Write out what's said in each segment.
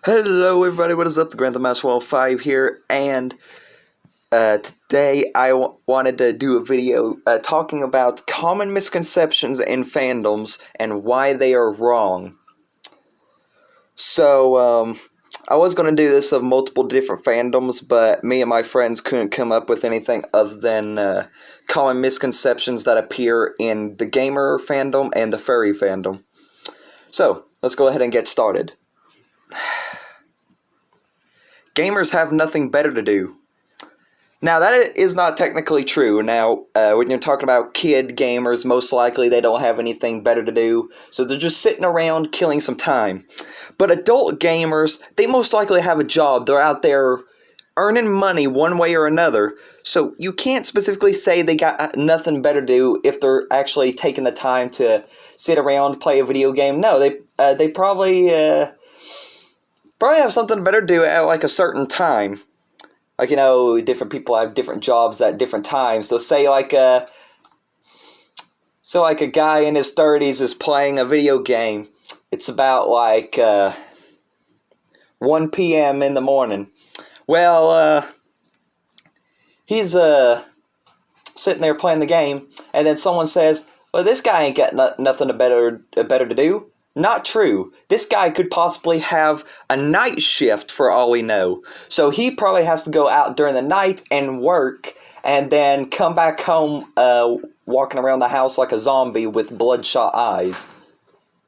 Hello everybody, what is up? The Grand Theft Auto 5 here, and today I wanted to do a video talking about common misconceptions in fandoms and why they are wrong. So, I was going to do this of multiple different fandoms, but me and my friends couldn't come up with anything other than common misconceptions that appear in the gamer fandom and the furry fandom. So, let's go ahead and get started. Gamers have nothing better to do. Now, that is not technically true. Now, when you're talking about kid gamers, most likely they don't have anything better to do, so they're just sitting around killing some time. But adult gamers, they most likely have a job. They're out there earning money one way or another, so you can't specifically say they got nothing better to do if they're actually taking the time to sit around, play a video game. No, they probably have something better to do at like a certain time. Like, you know, different people have different jobs at different times. So say like a guy in his 30s is playing a video game. It's about like 1 p.m. in the morning. Well, he's sitting there playing the game, and then someone says, "Well, this guy ain't got nothing better to do." Not true. This guy could possibly have a night shift for all we know. So he probably has to go out during the night and work, and then come back home walking around the house like a zombie with bloodshot eyes.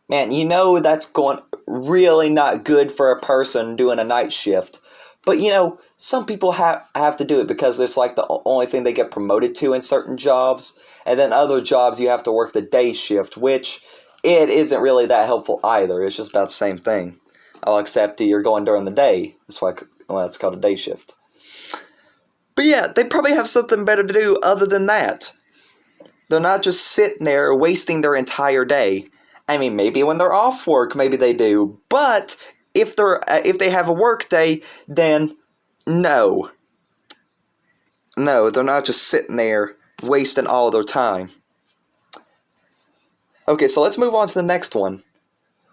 Man, you know that's going really not good for a person doing a night shift. But, you know, some people have to do it because it's like the only thing they get promoted to in certain jobs. And then other jobs you have to work the day shift, which it isn't really that helpful either. It's just about the same thing. I'll accept you're going during the day. That's why it's called a day shift. But yeah, they probably have something better to do other than that. They're not just sitting there wasting their entire day. I mean, maybe when they're off work, maybe they do. But if they have a work day, then no. No, they're not just sitting there wasting all their time. Okay, so let's move on to the next one.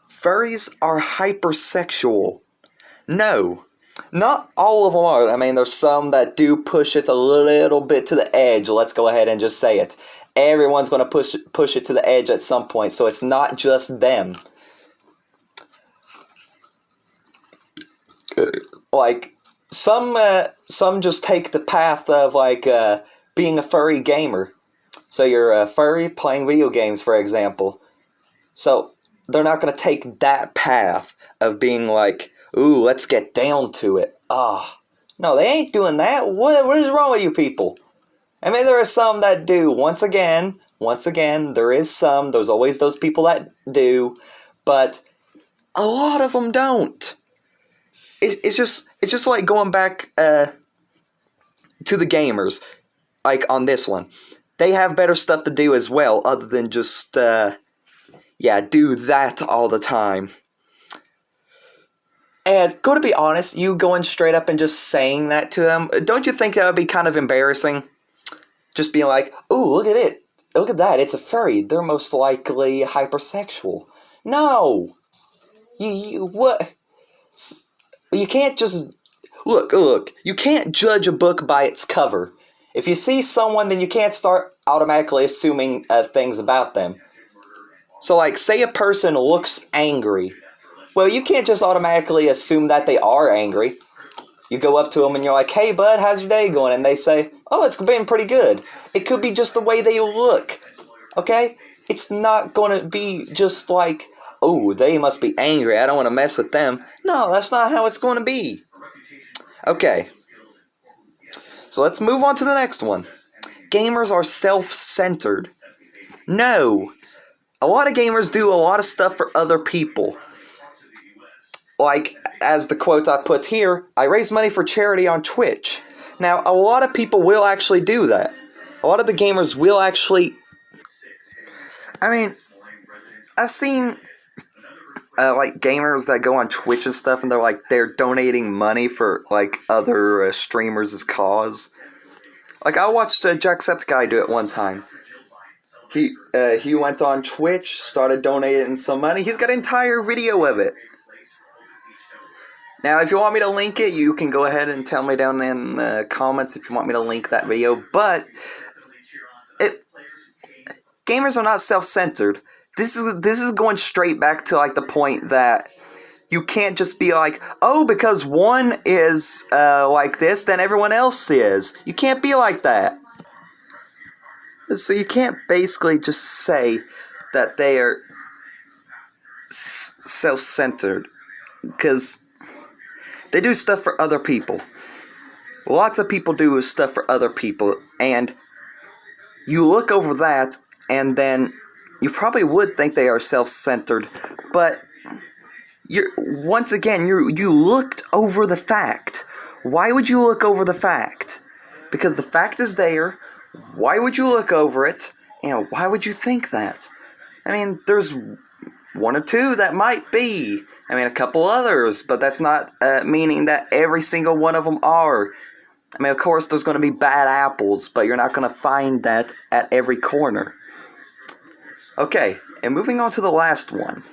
Furries are hypersexual. No, not all of them are. I mean, there's some that do push it a little bit to the edge. Let's go ahead and just say it. Everyone's going to push it to the edge at some point, so it's not just them. Like, some just take the path of, like, being a furry gamer. So you're a furry playing video games, for example. So they're not going to take that path of being like, ooh, let's get down to it. No, they ain't doing that. What is wrong with you people? I mean, there are some that do. Once again, there is some. There's always those people that do. But a lot of them don't. It's just like going back to the gamers. Like on this one. They have better stuff to do as well, other than just, do that all the time. And, to be honest, you going straight up and just saying that to them, don't you think that would be kind of embarrassing? Just being like, ooh, look at it. Look at that, it's a furry. They're most likely hypersexual. No! What? You can't just... Look, you can't judge a book by its cover. If you see someone, then you can't start automatically assuming things about them. So, like, say a person looks angry. Well, you can't just automatically assume that they are angry. You go up to them and you're like, hey, bud, how's your day going? And they say, oh, it's been pretty good. It could be just the way they look. Okay? It's not going to be just like, oh, they must be angry. I don't want to mess with them. No, that's not how it's going to be. Okay. So let's move on to the next one. Gamers are self-centered. No. A lot of gamers do a lot of stuff for other people. Like, as the quote I put here, I raise money for charity on Twitch. Now, a lot of people will actually do that. A lot of the gamers will actually... I mean, I've seen... like gamers that go on Twitch and stuff, and they're donating money for like other streamers' cause. Like I watched Jacksepticeye do it one time. He went on Twitch, started donating some money. He's got an entire video of it. Now, if you want me to link it, you can go ahead and tell me down in the comments if you want me to link that video. But gamers are not self-centered. This is going straight back to like the point that you can't just be like, oh, because one is like this, then everyone else is. You can't be like that. So you can't basically just say that they are self-centered, because they do stuff for other people. Lots of people do stuff for other people, and you look over that, and then you probably would think they are self-centered, but once again, you looked over the fact. Why would you look over the fact? Because the fact is there. Why would you look over it? And why would you think that? I mean, there's one or two that might be. I mean, a couple others, but that's not meaning that every single one of them are. I mean, of course, there's going to be bad apples, but you're not going to find that at every corner. Okay, and moving on to the last one.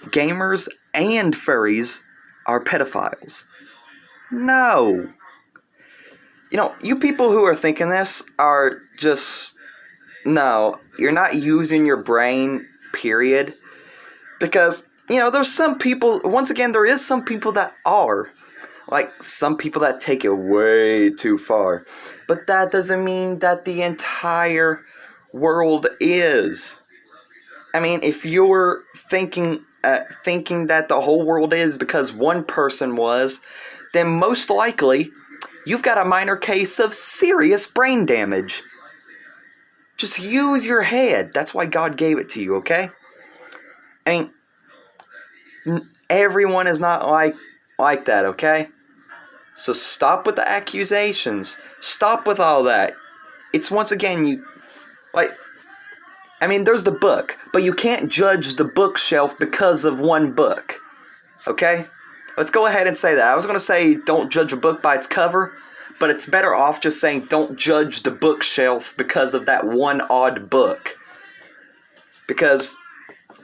Gamers and furries are pedophiles. No. You know, you people who are thinking this are just... No, you're not using your brain, period. Because, you know, there's some people... Once again, there is some people that are. Like, some people that take it way too far. But that doesn't mean that the entire world is. I mean, if you're thinking that the whole world is because one person was, then most likely you've got a minor case of serious brain damage. Just use your head. That's why God gave it to you, okay? I mean, everyone is not like that, okay? So stop with the accusations. Stop with all that. It's once again, I mean, there's the book, but you can't judge the bookshelf because of one book. Okay? Let's go ahead and say that. I was going to say don't judge a book by its cover, but it's better off just saying don't judge the bookshelf because of that one odd book. Because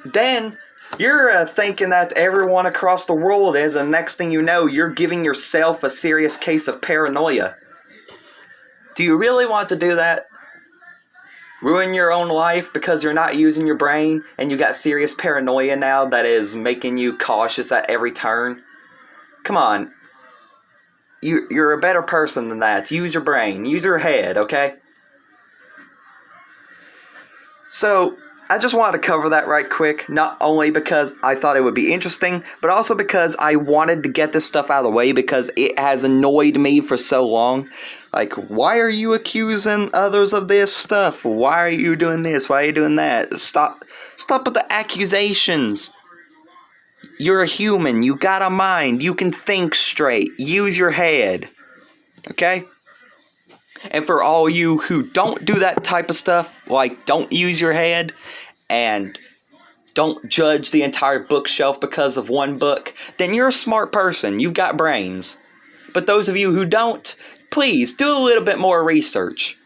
then you're thinking that everyone across the world is, and next thing you know, you're giving yourself a serious case of paranoia. Do you really want to do that? Ruin your own life because you're not using your brain and you got serious paranoia now that is making you cautious at every turn? Come on. You're a better person than that. Use your brain. Use your head, okay? So, I just wanted to cover that right quick, not only because I thought it would be interesting, but also because I wanted to get this stuff out of the way because it has annoyed me for so long. Like, why are you accusing others of this stuff? Why are you doing this? Why are you doing that? Stop with the accusations. You're a human. You got a mind. You can think straight. Use your head. Okay? And for all you who don't do that type of stuff, like don't use your head and don't judge the entire bookshelf because of one book, then you're a smart person. You've got brains. But those of you who don't, please do a little bit more research.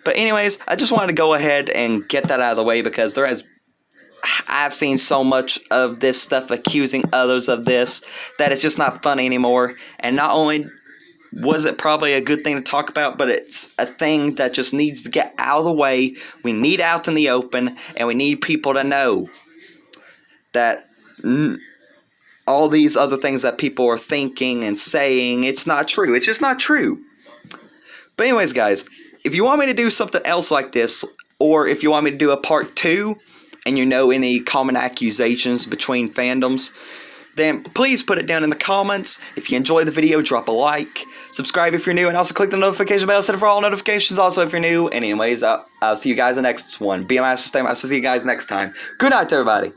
But anyways, I just wanted to go ahead and get that out of the way because I've seen so much of this stuff accusing others of this that it's just not funny anymore. And not only was it probably a good thing to talk about, but it's a thing that just needs to get out of the way. We need out in the open, and we need people to know that all these other things that people are thinking and saying, it's not true. It's just not true. But anyways, guys, if you want me to do something else like this, or if you want me to do a part 2, and you know any common accusations between fandoms, then please put it down in the comments. If you enjoyed the video, drop a like, subscribe if you're new, and also click the notification bell set for all notifications also if you're new. And anyways, I'll see you guys in the next one. Be a master, stay a master. See you guys next time. Good night, everybody.